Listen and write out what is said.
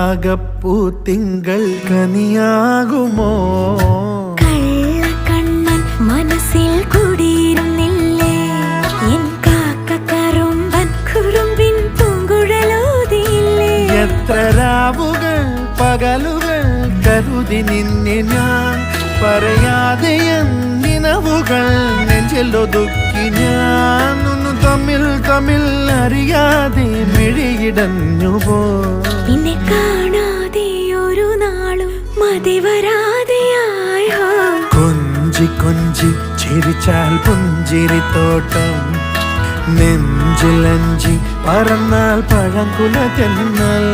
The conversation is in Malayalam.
ആകപ്പൂ തിങ്കൾ കനിയാകുമോ? കള്ളക്കണ്ണൻ മനസ്സിൽ കുടിയിരുന്നില്ലേ? എൻ കാക്കക്കറുമ്പൻ കുറുമ്പിൻ പൂങ്കുഴലൂതിയില്ലേ? എത്ര രാവുകൾ പകലുകൾ കരുതി നിന്നെ ഞാൻ, പറയാതെ നിനവുകൾ നെഞ്ചിലൊതുക്കി ഞാൻ. തമ്മിൽ തമ്മിൽ അറിയാതെ മിഴിയിടഞ്ഞുപോ. നിന്നെ കാണാതെ ഒരു നാളും മതി വരാതെയായോ? കൊഞ്ചി കൊഞ്ചി ചിരിച്ചാൽ പുഞ്ചിരിത്തോട്ടം, നെഞ്ചിലഞ്ചി പറന്നാൽ പഴങ്കുല തെന്നൽ.